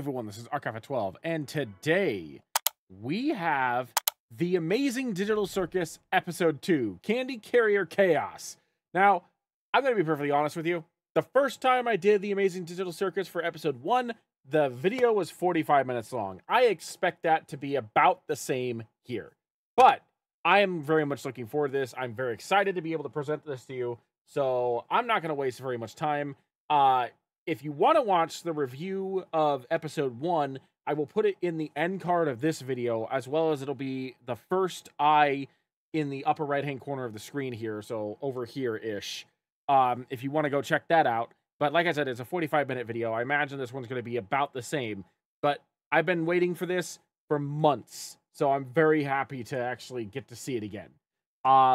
everyone, this is Archive at 12, and today we have the Amazing Digital Circus Episode 2, Candy Carrier Chaos. Now, I'm going to be perfectly honest with you. The first time I did the Amazing Digital Circus for Episode 1, the video was 45 minutes long. I expect that to be about the same here. But I am very much looking forward to this. I'm very excited to be able to present this to you, so I'm not going to waste very much time. If you want to watch the review of Episode 1, I will put it in the end card of this video, as well as it'll be the first eye in the upper right-hand corner of the screen here, so over here-ish, if you want to go check that out. But like I said, it's a 45-minute video. I imagine this one's going to be about the same, but I've been waiting for this for months, so I'm very happy to actually get to see it again.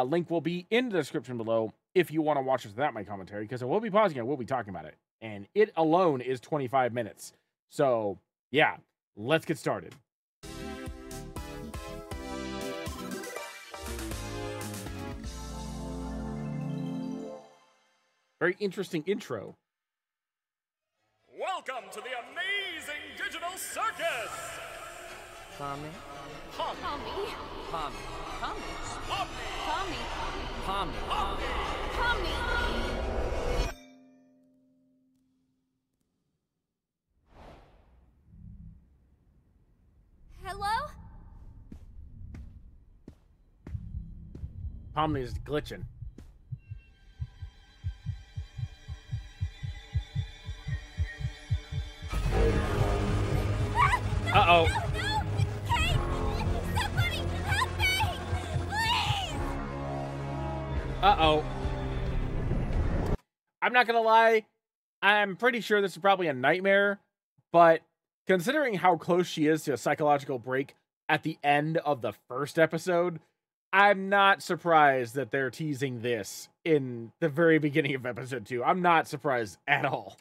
Link will be in the description below if you want to watch it without my commentary, because I will be pausing, I will be talking about it. And it alone is 25 minutes. So, yeah, let's get started. Very interesting intro. Welcome to the Amazing Digital Circus! Pomni. Pomni. Pomni. Pomni. Pomni. Pomni. Hello? Pomni is glitching. Uh-oh. No! Kate! Somebody help me! Please! Uh-oh. I'm not gonna lie, I'm pretty sure this is probably a nightmare, but considering how close she is to a psychological break at the end of the first episode, I'm not surprised that they're teasing this in the very beginning of episode 2. I'm not surprised at all.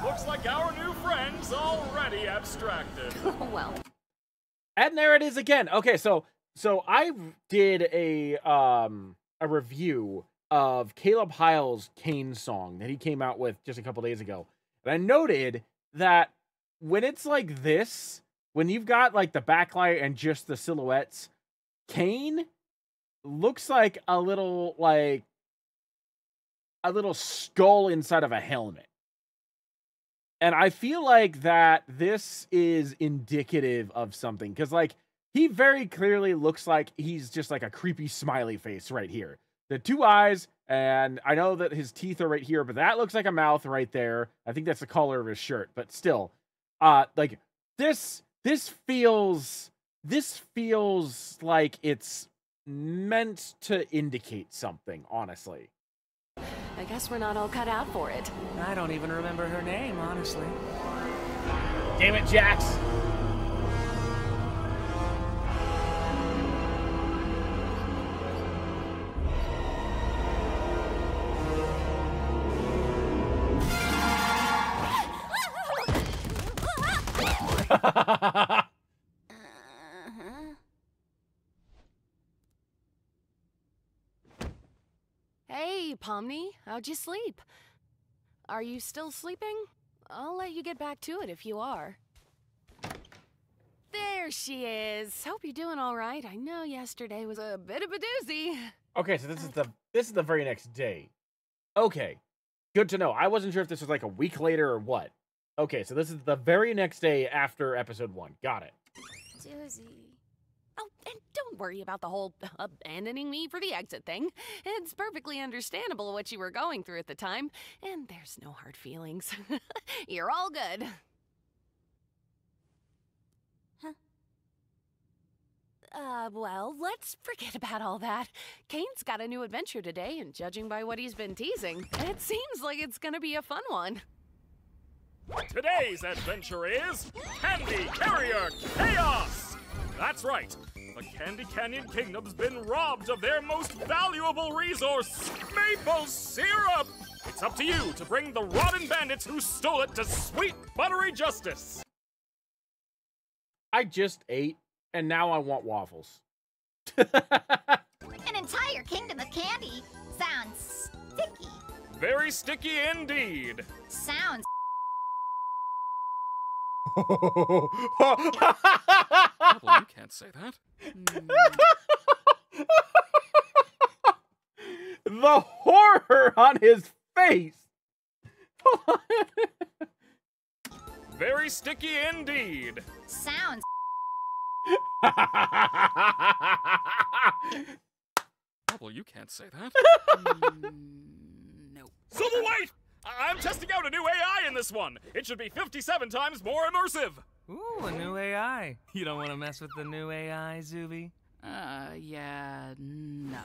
Looks like our new friend's already abstracted. Well. And there it is again. Okay, so I did a review of Caleb Hyle's Kane song that he came out with just a couple days ago. And I noted that when it's like this, when you've got like the backlight and just the silhouettes, Kane looks like a little skull inside of a helmet. And I feel like that this is indicative of something, because like he very clearly looks like he's just like a creepy smiley face right here. The two eyes, and I know that his teeth are right here, but that looks like a mouth right there. I think that's the color of his shirt, but still, like this feels like it's meant to indicate something, honestly. I guess we're not all cut out for it. I don't even remember her name, honestly. Damn it, Jax! Hey, Pomni, how'd you sleep? Are you still sleeping? I'll let you get back to it if you are. There she is. Hope you're doing all right. I know yesterday was a bit of a doozy. Okay, so this is the very next day. Okay, good to know. I wasn't sure if this was like a week later or what. Okay, so this is the very next day after episode 1. Got it. Doozy. Oh, and don't worry about the whole abandoning me for the exit thing. It's perfectly understandable what you were going through at the time, and there's no hard feelings. You're all good. Well, let's forget about all that. Kane's got a new adventure today, and judging by what he's been teasing, it seems like it's gonna be a fun one. Today's adventure is Candy Carrier Chaos! That's right. The Candy Canyon Kingdom's been robbed of their most valuable resource, maple syrup! It's up to you to bring the rotten bandits who stole it to sweet, buttery justice! I just ate, and now I want waffles. An entire kingdom of candy sounds sticky. Very sticky indeed. Sounds. Well, you can't say that. The horror on his face. Very sticky indeed. Sounds. Well, you can't say that. Nope. Silver White! I'm testing out a new AI in this one. It should be 57 times more immersive. Ooh, a new AI. You don't want to mess with the new AI, Zuby? Yeah, no.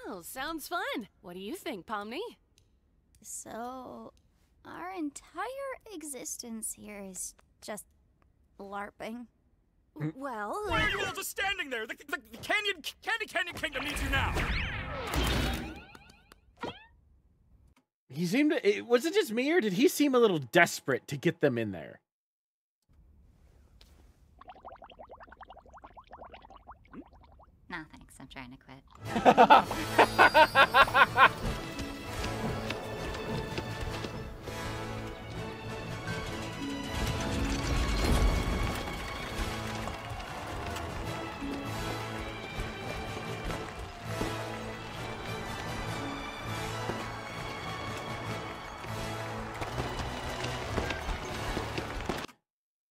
Oh, sounds fun. What do you think, Pomni? So, our entire existence here is just LARPing. Well, Why are you all just standing there? The Candy Canyon Kingdom needs you now. He seemed to, was it just me or did he seem a little desperate to get them in there? Nah, thanks. I'm trying to quit.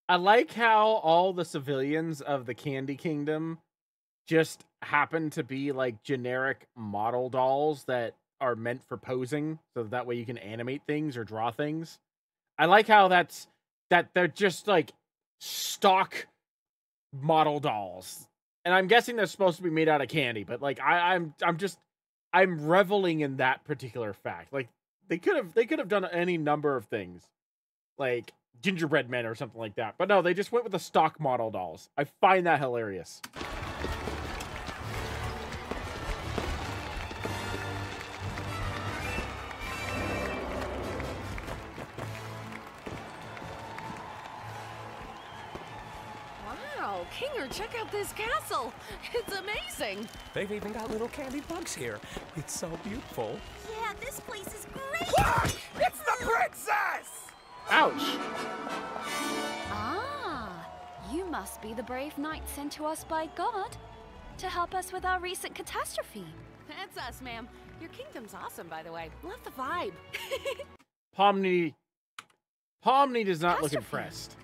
I like how all the civilians of the Candy Kingdom just happen to be like generic model dolls that are meant for posing, so that way you can animate things or draw things. I like how that they're just like stock model dolls. And I'm guessing they're supposed to be made out of candy, but like I'm reveling in that particular fact. Like they could have done any number of things. Like gingerbread men or something like that. But no, they just went with the stock model dolls. I find that hilarious. wow, Kinger, check out this castle. It's amazing. They've even got little candy bugs here. It's so beautiful. Yeah, this place is great! Look! It's the princess! Ouch! Ah, you must be the brave knight sent to us by God to help us with our recent catastrophe. That's us, ma'am. Your kingdom's awesome, by the way. Love the vibe. Pomni does not look Catastrophe. impressed.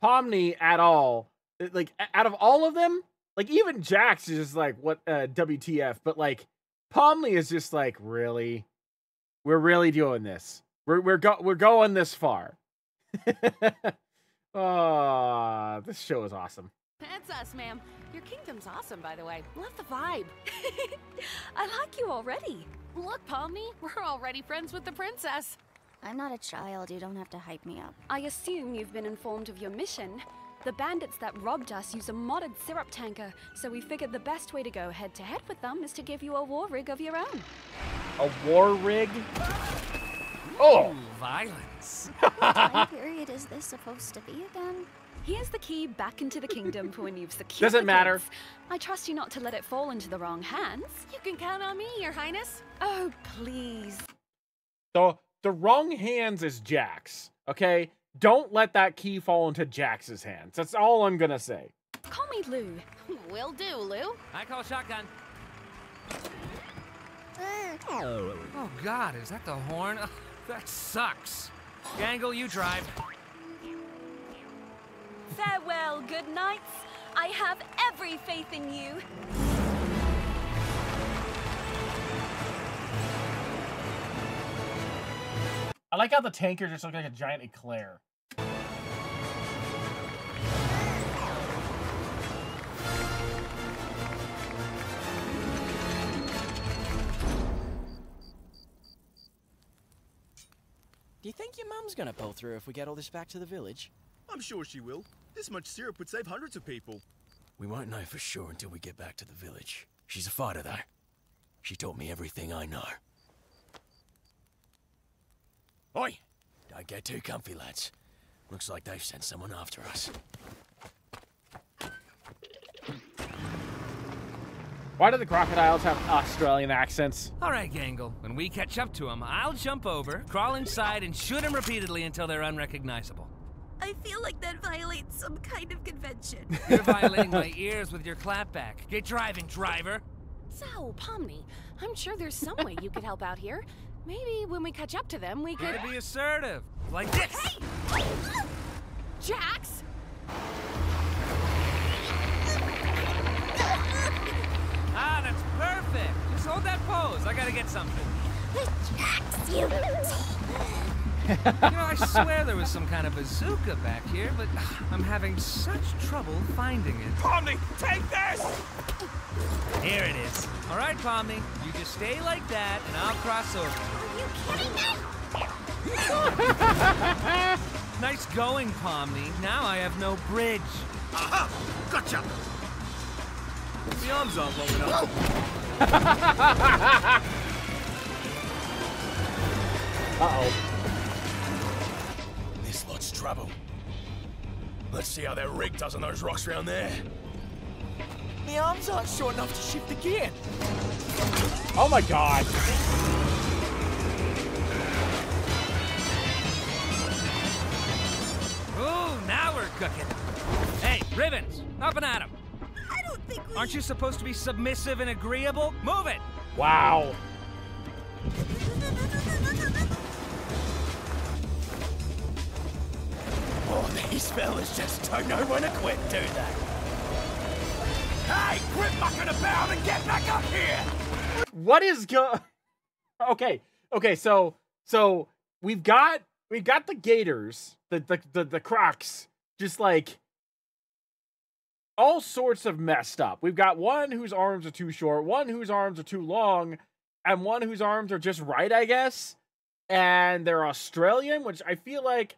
Pomni at all. Like, out of all of them, like, even Jax is just like, what, WTF? But, like, Pomni is just like, really? We're really doing this. We're going this far. Oh, this show is awesome. That's us, ma'am. Your kingdom's awesome, by the way. Love the vibe. I like you already. Look, Pomni, we're already friends with the princess. I'm not a child. You don't have to hype me up. I assume you've been informed of your mission. The bandits that robbed us use a modded syrup tanker, so we figured the best way to go head-to-head with them is to give you a war rig of your own. A war rig? Oh! Violence. What time period is this supposed to be again? Here's the key back into the kingdom for when you've secured Doesn't the matter. goods. I trust you not to let it fall into the wrong hands. You can count on me, Your Highness. Oh, please. The wrong hands is Jax, okay? Don't let that key fall into Jax's hands. That's all I'm gonna say. Call me Lou. Will do, Lou. I call shotgun. Oh, God, is that the horn? Ugh, that sucks. Gangle, you drive. Farewell, good knights. I have every faith in you. I like how the tanker just looked like a giant eclair. Do you think your mum's gonna pull through if we get all this back to the village? I'm sure she will. This much syrup would save hundreds of people. We won't know for sure until we get back to the village. She's a fighter, though. She taught me everything I know. Oi! Don't get too comfy, lads. Looks like they've sent someone after us. Why do the crocodiles have Australian accents? All right, Gangle. When we catch up to them, I'll jump over, crawl inside, and shoot them repeatedly until they're unrecognizable. I feel like that violates some kind of convention. You're violating my ears with your clapback. Get driving, driver. So, Pomni, I'm sure there's some way you could help out here. Maybe when we catch up to them, we could... Gotta be assertive. Like this. Hey! Jax! Ah, that's perfect. Just hold that pose. I gotta get something. Jax, you... You know, I swear there was some kind of bazooka back here, but I'm having such trouble finding it. Pomni, take this! Here it is. All right, Pomni, you just stay like that, and I'll cross over. Are you kidding me? Nice going, Pomni. Now I have no bridge. Aha! Gotcha! The arms aren't long enough. Uh-oh. This lot's trouble. Let's see how that rig does on those rocks around there. The arms aren't short enough to shift the gear. Oh my god. Ooh, now we're cooking. Hey, Ribbons, up and at 'em. I don't think we... Aren't you supposed to be submissive and agreeable? Move it! Wow. Oh, these fellas just don't know when to quit, do they? Hey, quit mucking about and get back up here! What is Okay, so we've got the gators, the crocs, just like all sorts of messed up. We've got one whose arms are too short, one whose arms are too long, and one whose arms are just right, I guess. And they're Australian, which I feel like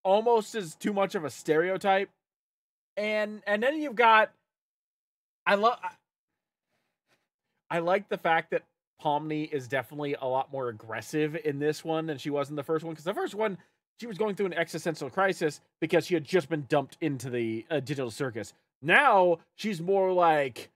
almost is too much of a stereotype. And then you've got I like the fact that Pomni is definitely a lot more aggressive in this one than she was in the first one, because the first one she was going through an existential crisis because she had just been dumped into the digital circus. Now she's more like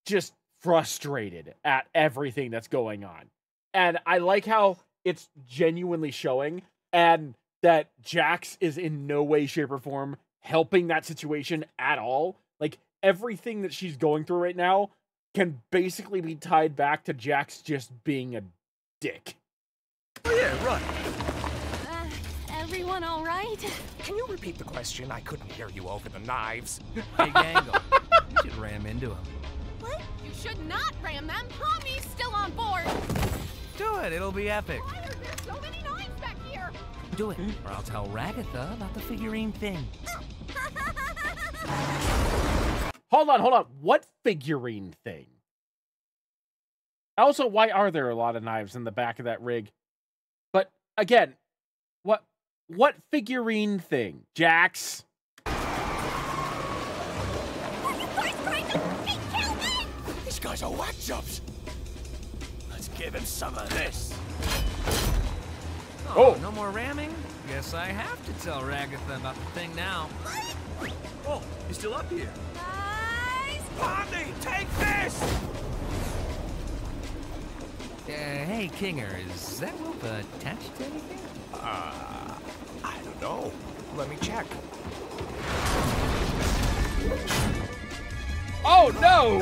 just frustrated at everything that's going on. And I like how it's genuinely showing, and that Jax is in no way, shape, or form helping that situation at all. Like, everything that she's going through right now can basically be tied back to Jax just being a dick. Oh yeah, right. Everyone all right? Can you repeat the question? I couldn't hear you over the knives. Hey, Gangle, you should ram into him. What? You should not ram them. Pomni's still on board. Do it, it'll be epic. Why are there so many knives back here? Do it, or I'll tell Ragatha about the figurine thing. Hold on. What figurine thing? Also, why are there a lot of knives in the back of that rig? But again, what figurine thing? Jax? These guys are whack jobs. Let's give him some of this. Oh, no more ramming? Guess I have to tell Ragatha about the thing now. Oh, he's still up here. Pomni, take this! Hey, Kinger, is that rope attached to anything? I don't know. Let me check. Oh, no!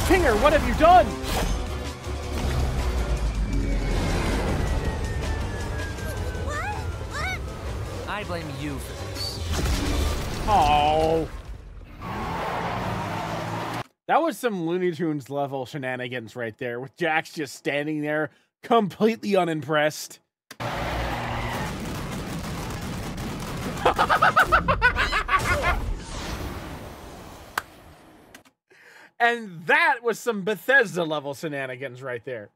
Kinger, what have you done? I blame you for this. Oh. That was some Looney Tunes level shenanigans right there, with Jax just standing there completely unimpressed. And that was some Bethesda level shenanigans right there.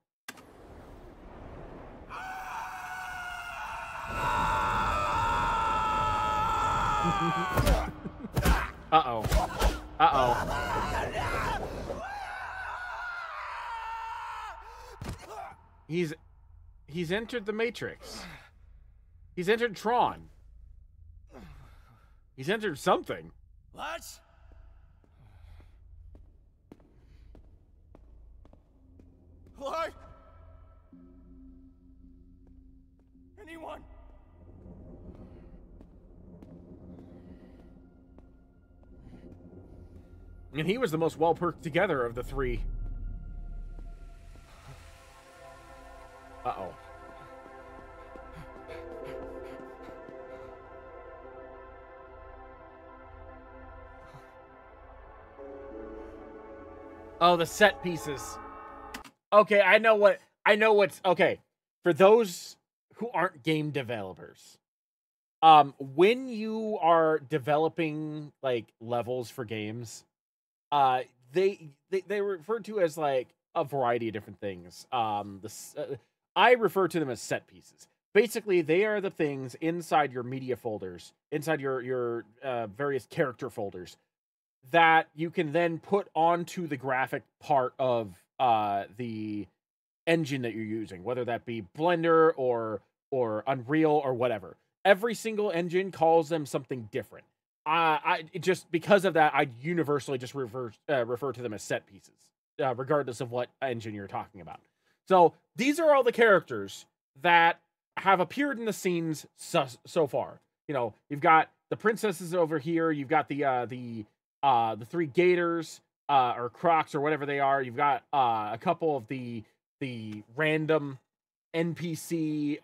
Uh-oh. Uh-oh. He's entered the Matrix. He's entered Tron. He's entered something. Lads, Hello? Anyone? And he was the most well perked together of the three. Uh-oh. Oh, the set pieces. Okay, I know what's okay. For those who aren't game developers, when you are developing like levels for games, they refer to as like a variety of different things. I refer to them as set pieces. Basically, they are the things inside your media folders, inside your various character folders, that you can then put onto the graphic part of the engine that you're using, whether that be Blender or Unreal or whatever. Every single engine calls them something different. I just because of that, I universally just refer to them as set pieces, regardless of what engine you're talking about. So these are all the characters that have appeared in the scenes so far. You know, you've got the princesses over here. You've got the three gators or crocs or whatever they are. You've got a couple of the random NPC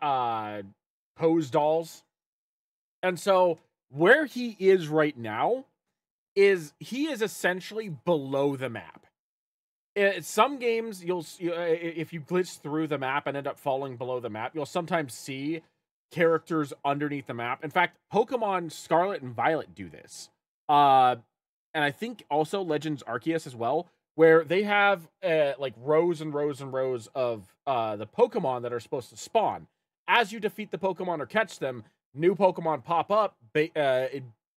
pose dolls. And so where he is right now is he is essentially below the map. In some games, if you glitch through the map and end up falling below the map, you'll sometimes see characters underneath the map. In fact, Pokemon Scarlet and Violet do this. And I think also Legends Arceus as well, where they have like rows and rows and rows of the Pokemon that are supposed to spawn. As you defeat the Pokemon or catch them, new Pokemon pop up.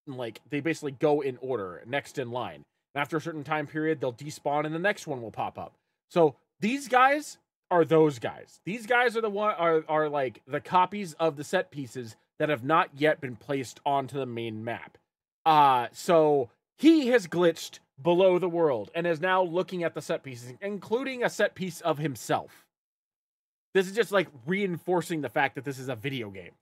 Like they basically go in order, next in line. And after a certain time period, they'll despawn, and the next one will pop up. So these guys are those guys. These guys are the one are like the copies of the set pieces that have not yet been placed onto the main map. So he has glitched below the world and is now looking at the set pieces, including a set piece of himself. This is just like reinforcing the fact that this is a video game.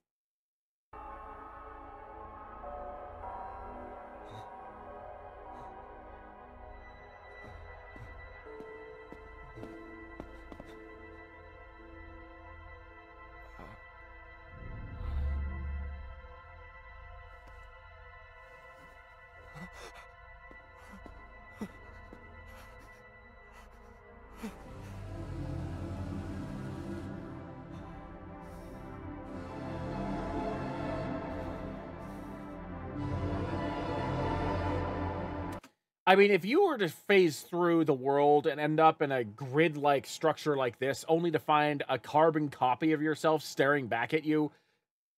I mean, if you were to phase through the world and end up in a grid-like structure like this, only to find a carbon copy of yourself staring back at you,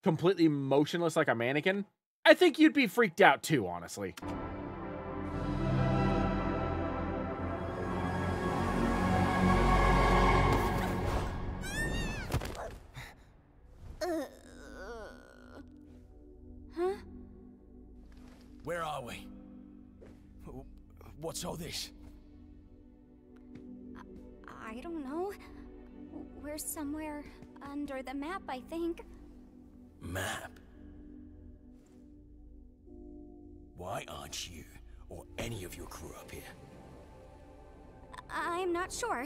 completely motionless like a mannequin, I think you'd be freaked out too, honestly. Huh? Where are we? What's all this? I don't know. We're somewhere under the map, I think. Map? Why aren't you or any of your crew up here? I'm not sure.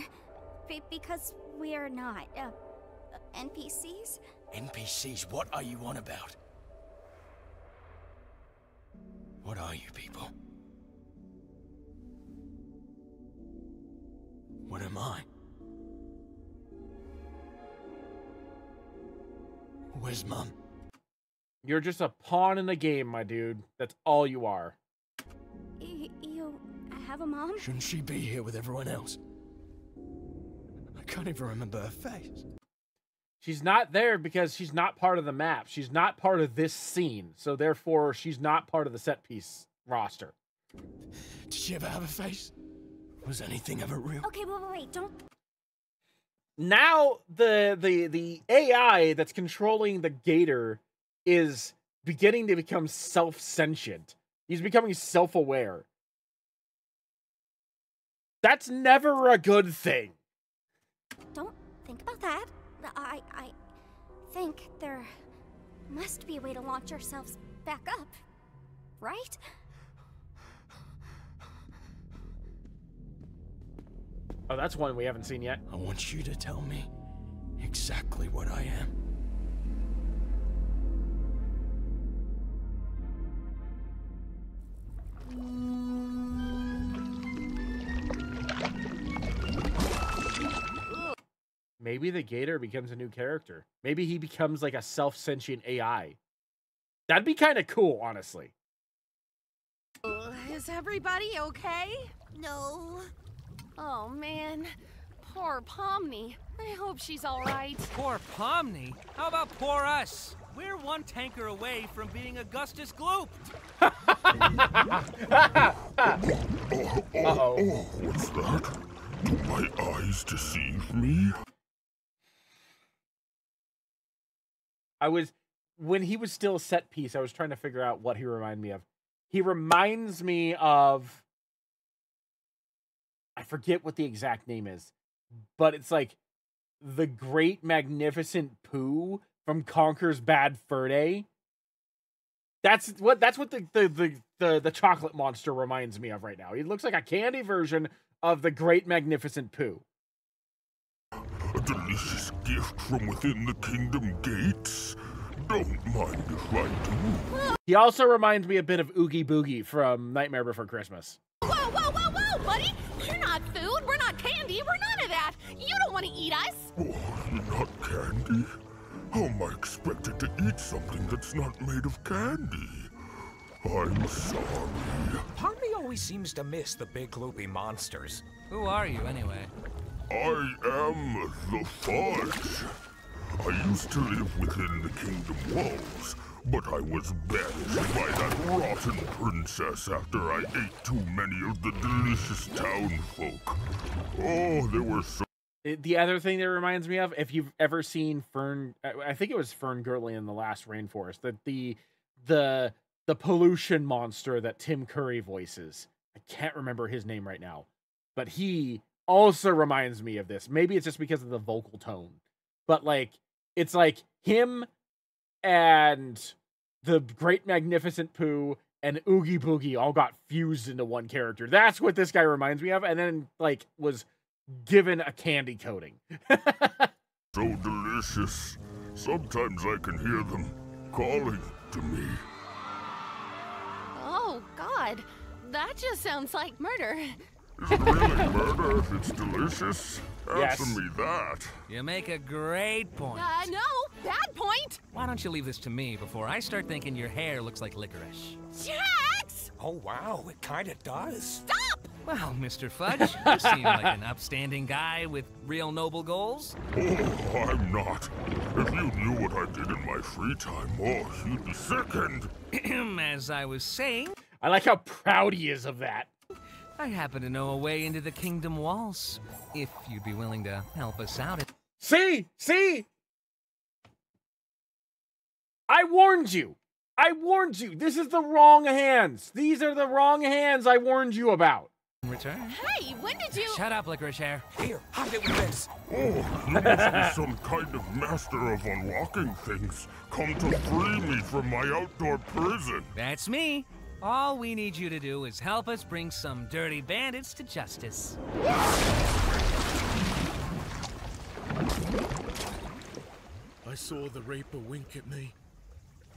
Because we're not, NPCs? NPCs? What are you on about? What are you people? What am I? Where's Mom? You're just a pawn in the game, my dude. That's all you are. You have a mom? Shouldn't she be here with everyone else? I can't even remember her face. She's not there because she's not part of the map. She's not part of this scene. So therefore, she's not part of the set piece roster. Did she ever have a face? Was anything ever real? Okay, wait, don't... Now, the AI that's controlling the gator is beginning to become self-sentient. He's becoming self-aware. That's never a good thing. Don't think about that. I think there must be a way to launch ourselves back up, right? Oh, that's one we haven't seen yet. I want you to tell me exactly what I am. Maybe the Gator becomes a new character. Maybe he becomes like a self-sentient AI. That'd be kind of cool, honestly. Is everybody okay? No. Oh, man. Poor Pomni. I hope she's all right. Poor Pomni? How about poor us? We're one tanker away from being Augustus Glooped. Oh, what's that? Do my eyes deceive me? When he was still a set piece, I was trying to figure out what he reminded me of. He reminds me of, I forget what the exact name is, but it's like the Great Magnificent Pooh from Conker's Bad Fur Day. That's what the chocolate monster reminds me of right now. He looks like a candy version of the Great Magnificent Pooh. A delicious gift from within the kingdom gates. Don't mind if I do. He also reminds me a bit of Oogie Boogie from Nightmare Before Christmas. Whoa, buddy! You're not food, we're not candy, we're none of that! You don't want to eat us! Oh, you're not candy? How am I expected to eat something that's not made of candy? I'm sorry. Pomni always seems to miss the big loopy monsters. Who are you, anyway? I am the Fudge. I used to live within the kingdom walls, but I was banished by that rotten princess after I ate too many of the delicious townfolk. Oh, they were so... The other thing that reminds me of, if you've ever seen Fern, I think it was Fern Gurley in The Last Rainforest, that the pollution monster that Tim Curry voices. I can't remember his name right now, but he also reminds me of this. Maybe it's just because of the vocal tone, but like, it's like him and the Great Magnificent Pooh and Oogie Boogie all got fused into one character. That's what this guy reminds me of, and then like was given a candy coating. So delicious. Sometimes I can hear them calling to me. Oh, God. That just sounds like murder. Is it really murder if it's delicious? Answer Yes. me that. You make a great point. No, bad point. Why don't you leave this to me before I start thinking your hair looks like licorice? Jax! Oh, wow, it kinda does. Stop! Well, Mr. Fudge, you seem like an upstanding guy with real noble goals. Oh, I'm not. If you knew what I did in my free time, oh, you'd be sickened. As I was saying, I like how proud he is of that. I happen to know a way into the kingdom walls, if you'd be willing to help us out. See? I warned you. This is the wrong hands. These are the wrong hands I warned you about. In return. Hey, when did you... Shut up, licorice hair. Here, hide it with this. Oh, you must be some kind of master of unlocking things. Come to free me from my outdoor prison. That's me. All we need you to do is help us bring some dirty bandits to justice. I saw the Reaper wink at me.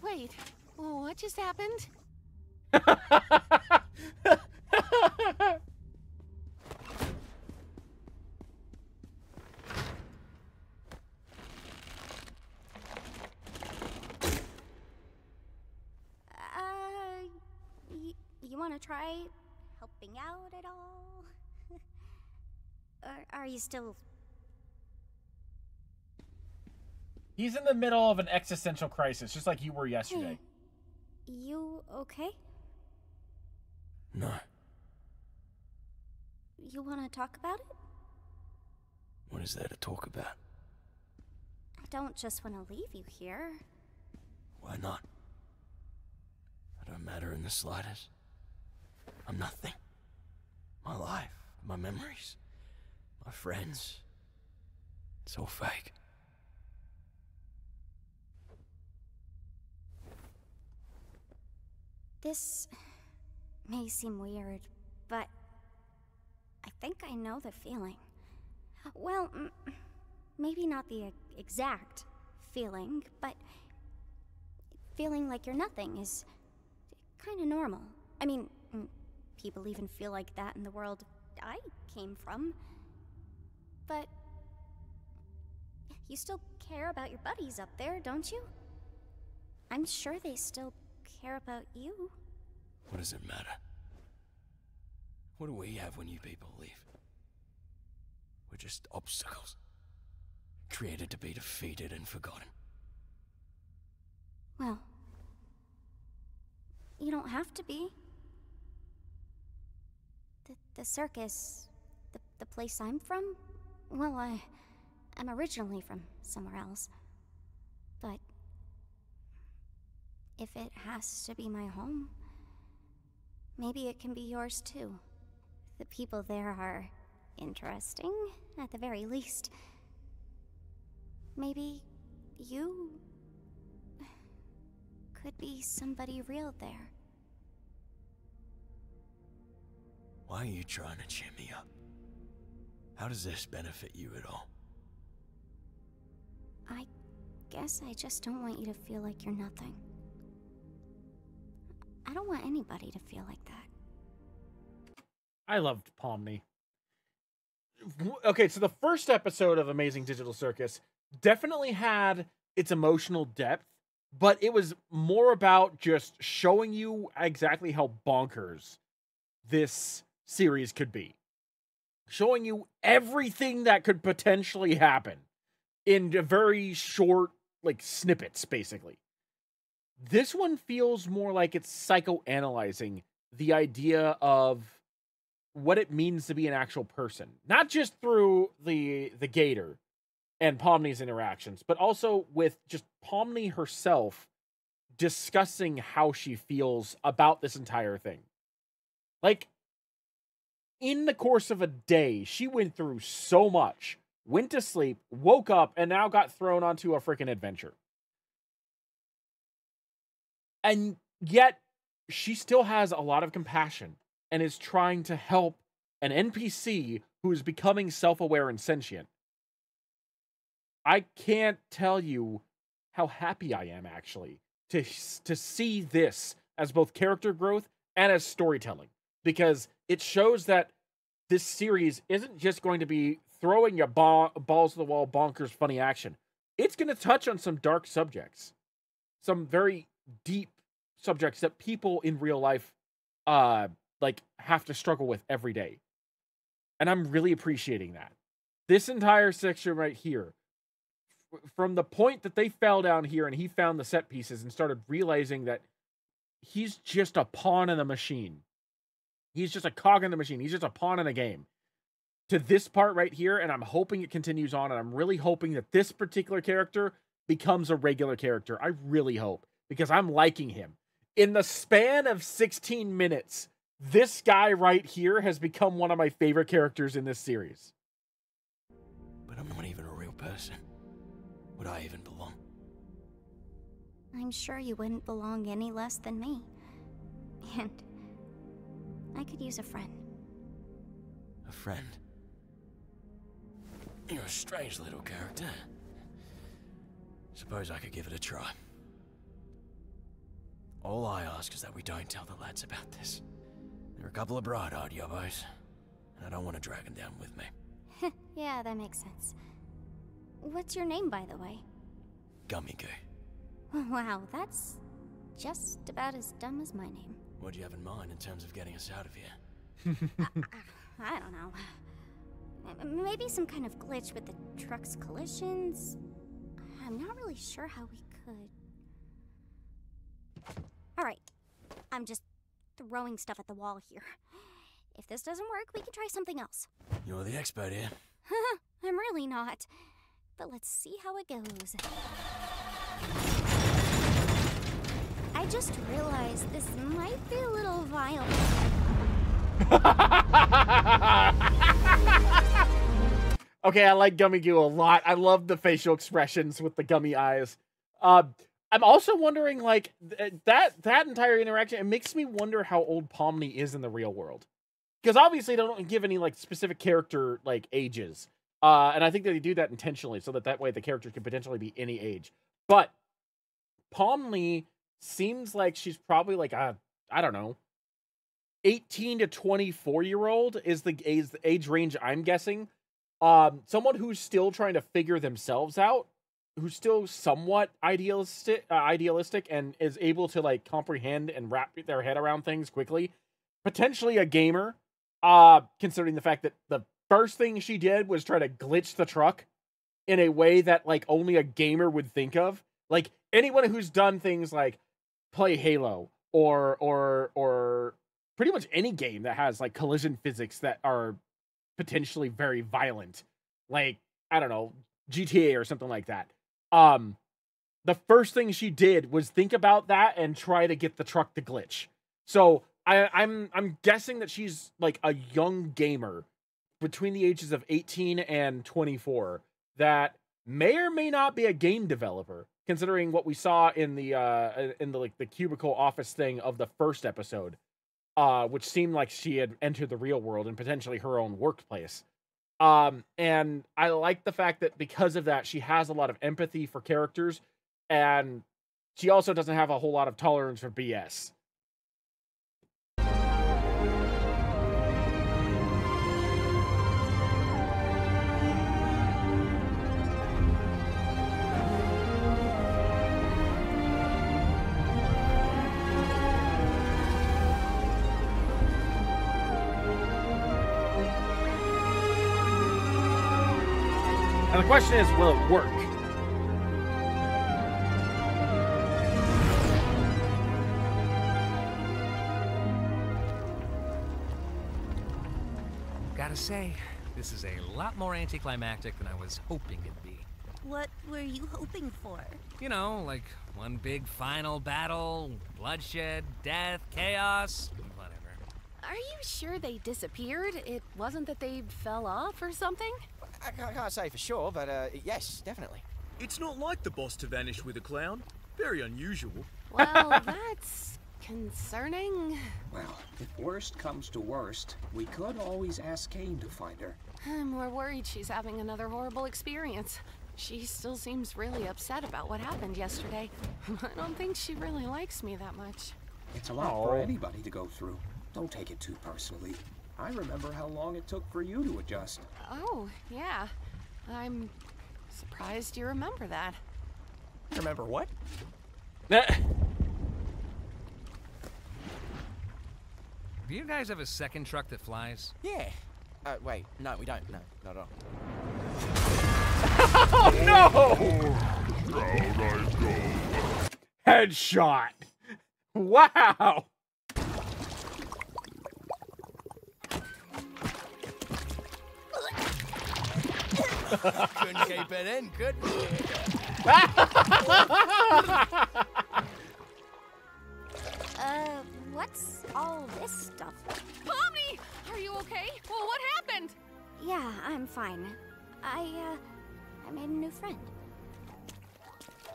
Wait, what just happened? You want to try helping out at all? Or are you still... He's in the middle of an existential crisis, just like you were yesterday. Hey, you okay? No. You want to talk about it? What is there to talk about? I don't just want to leave you here. Why not? I don't matter in the slightest. I'm nothing. My life, my memories, my friends. It's all fake. This may seem weird, but I think I know the feeling. Well, maybe not the exact feeling, but feeling like you're nothing is kind of normal. I mean, people even feel like that in the world I came from. But you still care about your buddies up there, don't you? I'm sure they still care about you. What does it matter? What do we have when you people leave? We're just obstacles, created to be defeated and forgotten. Well, you don't have to be. The circus, the place I'm from, well, I'm originally from somewhere else. But if it has to be my home, maybe it can be yours too. The people there are interesting, at the very least. Maybe you could be somebody real there. Why are you trying to cheer me up? How does this benefit you at all? I guess I just don't want you to feel like you're nothing. I don't want anybody to feel like that. I loved Pomni. Okay, so the first episode of Amazing Digital Circus definitely had its emotional depth, but it was more about just showing you exactly how bonkers this series could be. Showing you everything that could potentially happen in a very short, like, snippets, basically. This one feels more like it's psychoanalyzing the idea of what it means to be an actual person. Not just through the gator and Pomni's interactions, but also with just Pomni herself discussing how she feels about this entire thing. Like, in the course of a day, she went through so much, went to sleep, woke up, and now got thrown onto a freaking adventure. And yet, she still has a lot of compassion and is trying to help an NPC who is becoming self-aware and sentient. I can't tell you how happy I am, actually, to see this as both character growth and as storytelling. Because it shows that this series isn't just going to be throwing your balls to the wall, bonkers, funny action. It's going to touch on some dark subjects. Some very deep subjects that people in real life like have to struggle with every day. And I'm really appreciating that. This entire section right here, from the point that they fell down here and he found the set pieces and started realizing that he's just a pawn in the machine. He's just a cog in the machine. He's just a pawn in a game. To this part right here, and I'm hoping it continues on, and I'm really hoping that this particular character becomes a regular character. I really hope, because I'm liking him. In the span of 16 minutes, this guy right here has become one of my favorite characters in this series. But I'm not even a real person. Would I even belong? I'm sure you wouldn't belong any less than me. And I could use a friend. A friend? You're a strange little character. Suppose I could give it a try. All I ask is that we don't tell the lads about this. They're a couple of bright-eyed yobbos, and I don't want to drag them down with me. Yeah, that makes sense. What's your name, by the way? Gummy Goo. Wow, that's just about as dumb as my name. What do you have in mind in terms of getting us out of here? I don't know. Maybe some kind of glitch with the truck's collisions? I'm not really sure how we could. Alright, I'm just throwing stuff at the wall here. If this doesn't work, we can try something else. You're the expert here. I'm really not. But let's see how it goes. I just realized this might be a little violent. Okay, I like Gummy Goo a lot. I love the facial expressions with the gummy eyes. I'm also wondering, like, that entire interaction, it makes me wonder how old Pomni is in the real world. Because obviously they don't give any, like, specific character, like, ages. And I think that they do that intentionally so that way the character can potentially be any age. But Pomni seems like she's probably like a, I don't know, 18 to 24-year-old is the age range I'm guessing. Someone who's still trying to figure themselves out, who's still somewhat idealistic and is able to, like, comprehend and wrap their head around things quickly. Potentially a gamer, considering the fact that the first thing she did was try to glitch the truck in a way that, like, only a gamer would think of. Like, anyone who's done things like play Halo or pretty much any game that has, like, collision physics that are potentially very violent, like, I don't know, GTA or something like that. The first thing she did was think about that and try to get the truck to glitch. So I'm guessing that she's, like, a young gamer between the ages of 18 and 24 that may or may not be a game developer, considering what we saw in the like the cubicle office thing of the first episode, which seemed like she had entered the real world and potentially her own workplace. And I like the fact that because of that, she has a lot of empathy for characters, and she also doesn't have a whole lot of tolerance for BS. And the question is, will it work? Gotta say, this is a lot more anticlimactic than I was hoping it'd be. What were you hoping for? You know, like one big final battle, bloodshed, death, chaos, whatever. Are you sure they disappeared? It wasn't that they fell off or something? I can't say for sure, but yes, definitely. It's not like the boss to vanish with a clown. Very unusual. Well, that's concerning. Well, if worst comes to worst, we could always ask Kane to find her. I'm more worried she's having another horrible experience. She still seems really upset about what happened yesterday. I don't think she really likes me that much. It's a lot for anybody to go through. Don't take it too personally. I remember how long it took for you to adjust. Oh, yeah. I'm surprised you remember that. Remember what? Do you guys have a second truck that flies? Yeah. Wait, no, we don't. No, not at all. Oh, no! Down I go. Headshot! Wow! Couldn't keep it in, could we? What's all this stuff? Pomni! Are you okay? Well, what happened? Yeah, I'm fine. I made a new friend.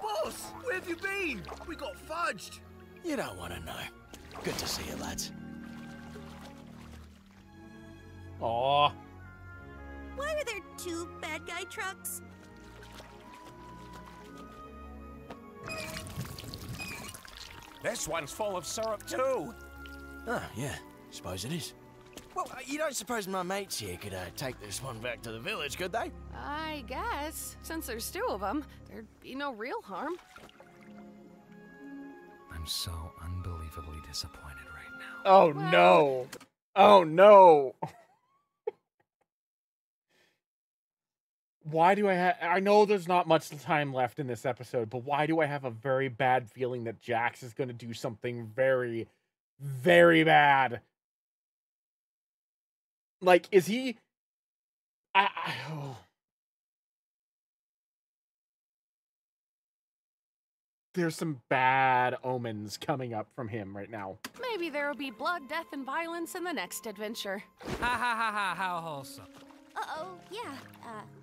Boss, where have you been? We got fudged. You don't want to know. Good to see you, lads. Aw. Why are there two bad guy trucks? This one's full of syrup too. Oh, yeah. Suppose it is. Well, you don't suppose my mates here could take this one back to the village, could they? I guess. Since there's two of them, there'd be no real harm. I'm so unbelievably disappointed right now. Oh, no. Oh, no. Why do I know there's not much time left in this episode, but why do I have a very bad feeling that Jax is going to do something very, very bad? Like, is he... There's some bad omens coming up from him right now. Maybe there'll be blood, death, and violence in the next adventure. Ha ha ha ha, how wholesome. Uh-oh, yeah.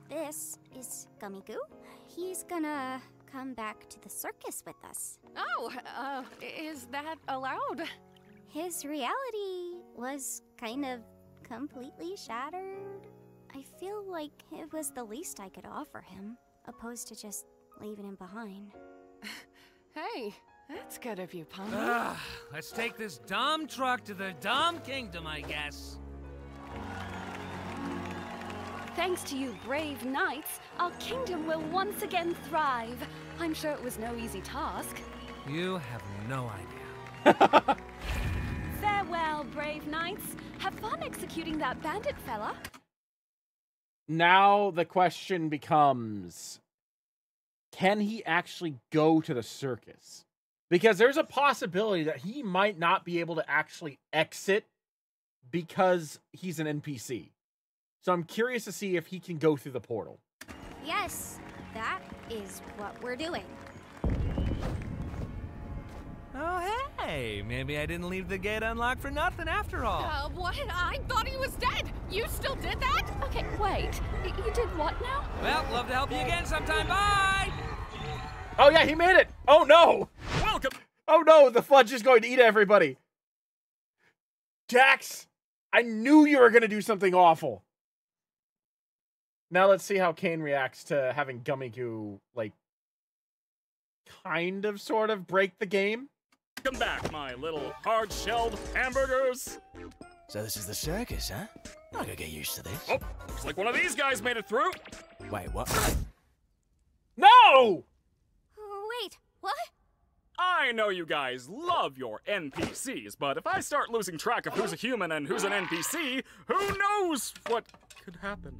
this is Gummy Goo. He's gonna come back to the circus with us. Oh, is that allowed? His reality was kind of completely shattered. I feel like it was the least I could offer him, opposed to just leaving him behind. Hey, that's good of you, Pomni. Let's take this dumb truck to the dumb kingdom, I guess. Thanks to you brave knights, our kingdom will once again thrive. I'm sure it was no easy task. You have no idea. Farewell, brave knights. Have fun executing that bandit fella. Now the question becomes, can he actually go to the circus? Because there's a possibility that he might not be able to actually exit because he's an NPC. So I'm curious to see if he can go through the portal. Yes, that is what we're doing. Oh, hey, maybe I didn't leave the gate unlocked for nothing after all. What? I thought he was dead. You still did that? Okay, wait. You did what now? Well, love to help you again sometime. Bye! Oh yeah, he made it! Oh no! Welcome! Oh no, the fudge is going to eat everybody. Jax, I knew you were going to do something awful. Now let's see how Kane reacts to having Gummy Goo, like, kind of, sort of break the game. Come back, my little hard-shelled hamburgers. So this is the circus, huh? I gotta get used to this. Oh, looks like one of these guys made it through. Wait, what? No! Wait, what? I know you guys love your NPCs, but if I start losing track of who's a human and who's an NPC, who knows what could happen?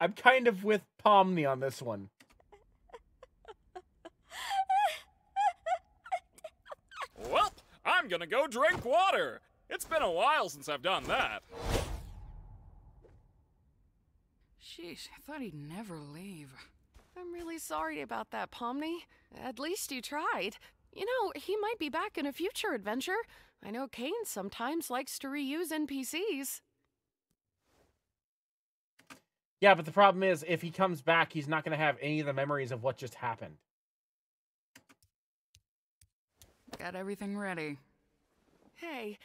I'm kind of with Pomni on this one. Well, I'm gonna go drink water. It's been a while since I've done that. Sheesh, I thought he'd never leave. I'm really sorry about that, Pomni. At least you tried. You know, he might be back in a future adventure. I know Kane sometimes likes to reuse NPCs. Yeah, but the problem is, if he comes back, he's not going to have any of the memories of what just happened. Got everything ready. Hey,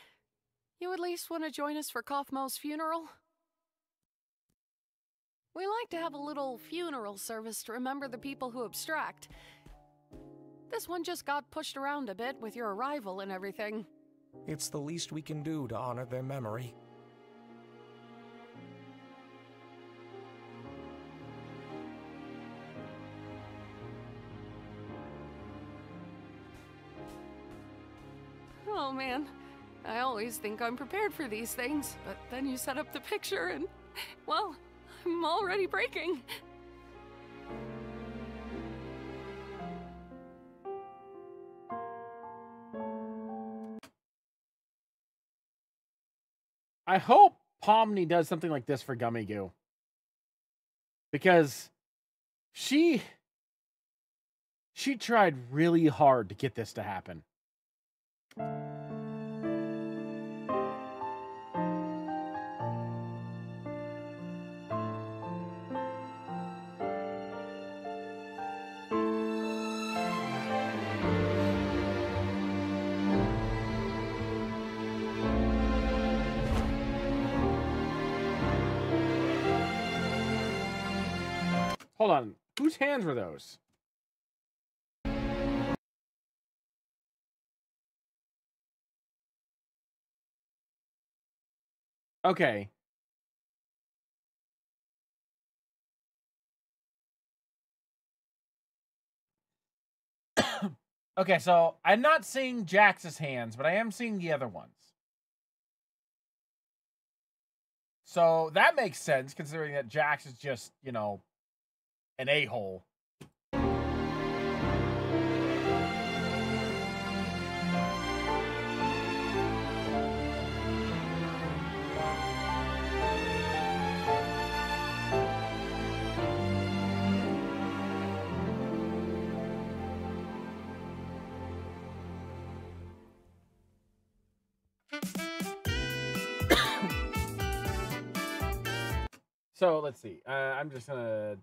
you at least want to join us for Kaufmo's funeral? We like to have a little funeral service to remember the people who abstract. This one just got pushed around a bit with your arrival and everything. It's the least we can do to honor their memory. Oh man, I always think I'm prepared for these things, but then you set up the picture and, well, I'm already breaking. I hope Pomni does something like this for Gummy Goo. Because she tried really hard to get this to happen. Hold on. Whose hands were those? Okay. Okay, so I'm not seeing Jax's hands, but I am seeing the other ones. So that makes sense, considering that Jax is just, you know, an a-hole. So let's see. I'm just gonna.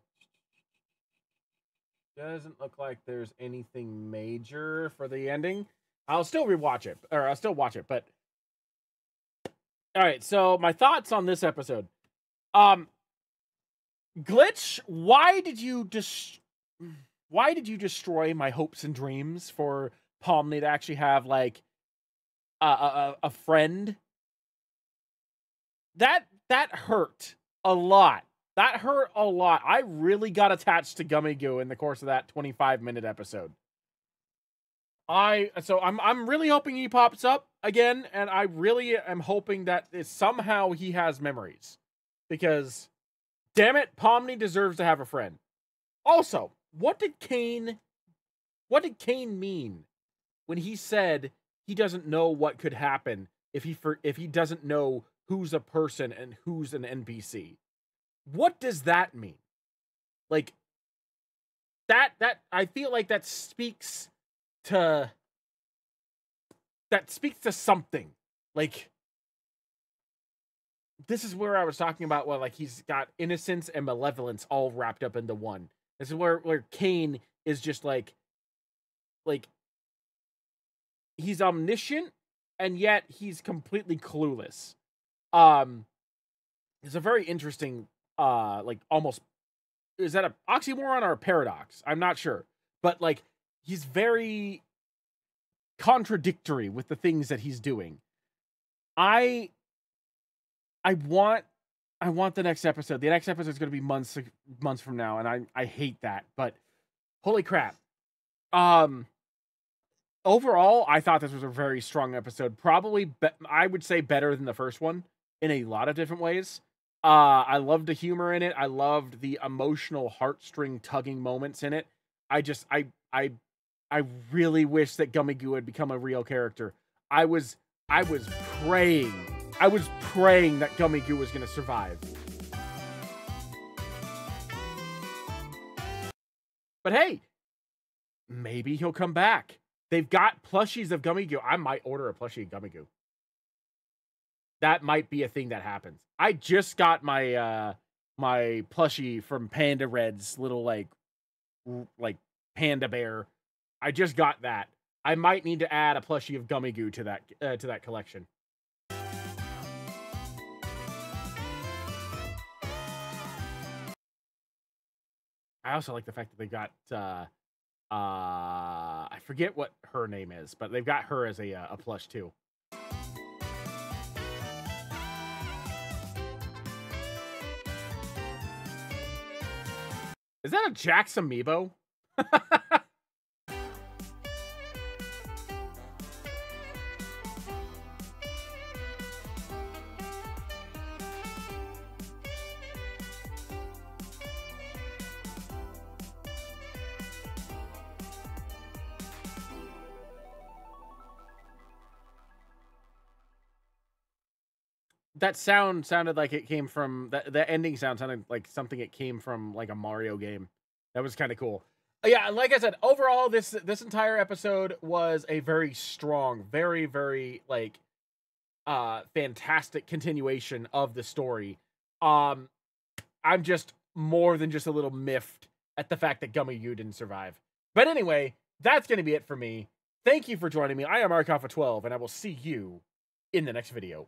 Doesn't look like there's anything major for the ending. I'll still rewatch it, or I'll still watch it. But all right. So my thoughts on this episode. Glitch, why did you destroy my hopes and dreams for Pomni to actually have like a friend? That hurt a lot. That hurt a lot. I really got attached to Gummy Goo in the course of that 25-minute episode. I'm really hoping he pops up again, and I really am hoping that somehow he has memories. Because, damn it, Pomni deserves to have a friend. Also, what did Cain mean when he said he doesn't know what could happen if he doesn't know who's a person and who's an NPC? What does that mean? Like, that I feel like that speaks to something. Like, this is where I was talking about, well, like, he's got innocence and malevolence all wrapped up into one. This is where Cain is just like he's omniscient and yet he's completely clueless. It's a very interesting like, almost, is that a oxymoron or a paradox? I'm not sure. But like, he's very contradictory with the things that he's doing. I want the next episode. The next episode is going to be months from now, and I hate that. But holy crap! Overall, I thought this was a very strong episode. Probably, I would say better than the first one in a lot of different ways. I loved the humor in it. I loved the emotional heartstring tugging moments in it. I really wish that Gummy Goo had become a real character. I was praying that Gummy Goo was going to survive. But hey, maybe he'll come back. They've got plushies of Gummy Goo. I might order a plushie of Gummy Goo. That might be a thing that happens. I just got my my plushie from Panda Red's little like panda bear. I just got that. I might need to add a plushie of Gummy Goo to that collection. I also like the fact that they got I forget what her name is, but they've got her as a plush too. Is that a Jax amiibo? That sound sounded like it came from the ending sound sounded like something it came from like a Mario game. That was kind of cool. Yeah, like I said, overall this entire episode was a very strong, very, very like fantastic continuation of the story. I'm just more than just a little miffed at the fact that Gummy Goo didn't survive. But anyway, that's going to be it for me. Thank you for joining me. I am Arkoff12, and I will see you in the next video.